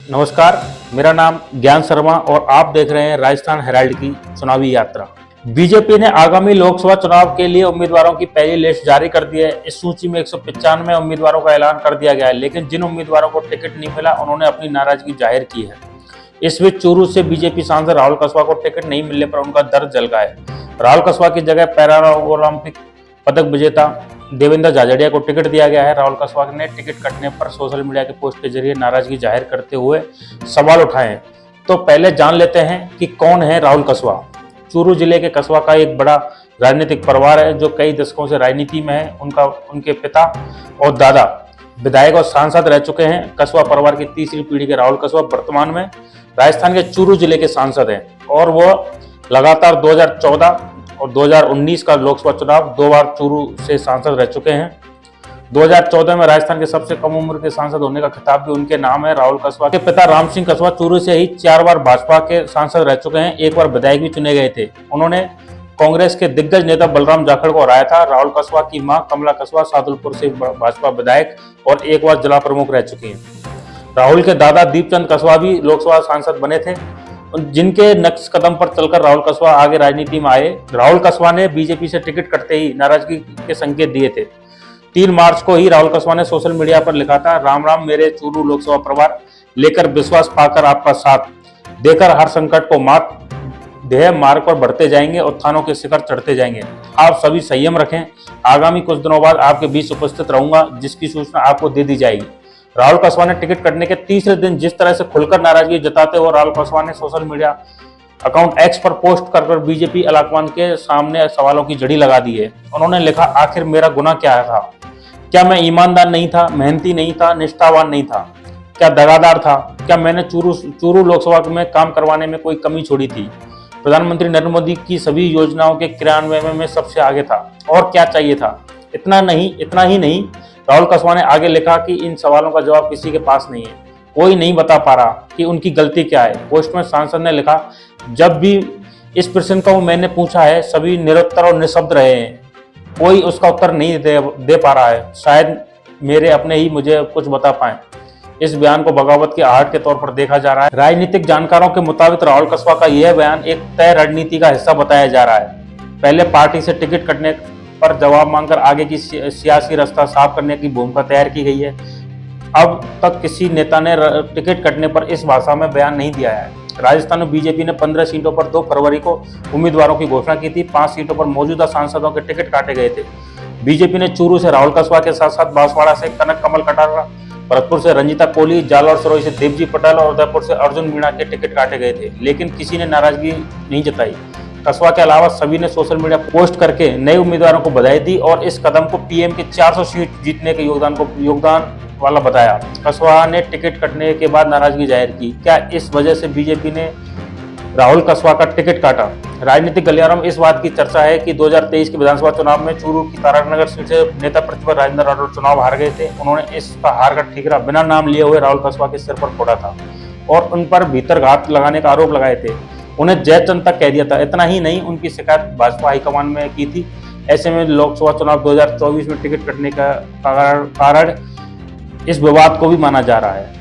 नमस्कार, मेरा नाम ज्ञान शर्मा और आप देख रहे हैं राजस्थान हेराल्ड की चुनावी यात्रा। बीजेपी ने आगामी लोकसभा चुनाव के लिए उम्मीदवारों की पहली लिस्ट जारी कर दी है। इस सूची में 195 उम्मीदवारों का ऐलान कर दिया गया है, लेकिन जिन उम्मीदवारों को टिकट नहीं मिला उन्होंने अपनी नाराजगी जाहिर की है। इस बीच चूरू से बीजेपी सांसद राहुल कस्वां को टिकट नहीं मिलने पर उनका दर्द जल गया है। राहुल कस्वां की जगह पैरा ओलंपिक पदक विजेता देवेंद्र झाझड़िया को टिकट दिया गया है। राहुल कस्वां ने टिकट कटने पर सोशल मीडिया के पोस्ट के जरिए नाराजगी जाहिर करते हुए सवाल उठाए हैं। तो पहले जान लेते हैं कि कौन है राहुल कस्वां। चूरू जिले के कस्वां का एक बड़ा राजनीतिक परिवार है जो कई दशकों से राजनीति में है। उनके पिता और दादा विधायक और सांसद रह चुके हैं। कस्वां परिवार की तीसरी पीढ़ी के राहुल कस्वां वर्तमान में राजस्थान के चूरू जिले के सांसद हैं और वो लगातार 2014 और 2019 का लोकसभा चुनाव 2 बार चूरू से सांसद रह चुके हैं। 2014 में राजस्थान के सबसे कम उम्र के सांसद होने का खिताब भी उनके नाम है। राहुल कस्वां के पिता राम सिंह कस्वां चूरू से ही 4 बार भाजपा के सांसद रह चुके हैं। 1 बार विधायक भी चुने गए थे। उन्होंने कांग्रेस के दिग्गज नेता बलराम जाखड़ को हराया था। राहुल कस्वां की मां कमला कस्वां सादुलपुर से भाजपा विधायक और 1 बार जिला प्रमुख रह चुकी हैं। राहुल के दादा दीपचंद कस्वां भी लोकसभा सांसद बने थे, जिनके नक्श कदम पर चलकर राहुल कस्वां आगे राजनीति में आए। राहुल कस्वां ने बीजेपी से टिकट कटते ही नाराजगी के संकेत दिए थे। 3 मार्च को ही राहुल कस्वां ने सोशल मीडिया पर लिखा था, राम राम मेरे चूरू लोकसभा परिवार, लेकर विश्वास पाकर आपका साथ देकर हर संकट को मात ध्येय मार्ग पर बढ़ते जाएंगे और थानों के शिखर चढ़ते जाएंगे। आप सभी संयम रखें, आगामी कुछ दिनों बाद आपके बीच उपस्थित रहूंगा, जिसकी सूचना आपको दे दी जाएगी। राहुल कस्वां ने टिकट कटने के तीसरे दिन जिस तरह से खुलकर नाराजगी जताते हुए राहुल कस्वां ने सोशल मीडिया अकाउंट एक्स पर पोस्ट कर बीजेपी अलाकमान के सामने सवालों की जड़ी लगा दी है। उन्होंने लिखा, आखिर मेरा गुनाह क्या था? क्या मैं ईमानदार नहीं था, मेहनती नहीं था, निष्ठावान नहीं था? क्या दगादार था? क्या मैंने चूरू लोकसभा में काम करवाने में कोई कमी छोड़ी थी? प्रधानमंत्री नरेंद्र मोदी की सभी योजनाओं के क्रियान्वयन में सबसे आगे था। और क्या चाहिए था? इतना ही नहीं, राहुल कस्वां ने आगे लिखा कि इन सवालों का जवाब किसी के पास नहीं है। कोई नहीं बता पा रहा कि उनकी गलती क्या है। पोस्ट में सांसद ने लिखा, जब भी इस प्रश्न को मैंने पूछा है सभी निरुत्तर और निशब्द रहे हैं। कोई उसका उत्तर नहीं दे पा रहा है। शायद मेरे अपने ही मुझे कुछ बता पाए। इस बयान को बगावत के आहट के तौर पर देखा जा रहा है। राजनीतिक जानकारों के मुताबिक राहुल कस्वां का यह बयान एक तय रणनीति का हिस्सा बताया जा रहा है। पहले पार्टी से टिकट कटने पर जवाब मांगकर आगे की सियासी रास्ता साफ करने की भूमिका तैयार की गई है। अब तक किसी नेता ने टिकट कटने पर इस भाषा में बयान नहीं दिया है। राजस्थान में बीजेपी ने 15 सीटों पर 2 फरवरी को उम्मीदवारों की घोषणा की थी। 5 सीटों पर मौजूदा सांसदों के टिकट काटे गए थे। बीजेपी ने चूरू से राहुल कस्वां के साथ साथ बांसवाड़ा से कनक कमल कटारा, भरतपुर से रंजीता कोहली, जालौर सरोई से देवजी पटेल और उदयपुर से अर्जुन मीणा के टिकट काटे गए थे, लेकिन किसी ने नाराजगी नहीं जताई। कस्वां के अलावा सभी ने सोशल मीडिया पोस्ट करके नए उम्मीदवारों को बधाई दी और इस कदम को पीएम के 400 सीट जीतने के योगदान वाला बताया। कस्वां ने टिकट कटने के बाद नाराजगी जाहिर की। क्या इस वजह से बीजेपी ने राहुल कस्वां का टिकट काटा? राजनीतिक गलियारों में इस बात की चर्चा है कि 2023 के विधानसभा चुनाव में चूरू की तारानगर सीट से नेता प्रतिपक्ष राजेंद्र राठौड़ चुनाव हार गए थे। उन्होंने इसका हार का ठीकरा बिना नाम लिए हुए राहुल कस्वां के सिर पर फोड़ा था और उन पर भीतर घात लगाने का आरोप लगाए थे। उन्हें जयचंद तक कह दिया था। इतना ही नहीं, उनकी शिकायत भाजपा हाईकमान में की थी। ऐसे में लोकसभा चुनाव 2024 में टिकट कटने का कारण इस विवाद को भी माना जा रहा है।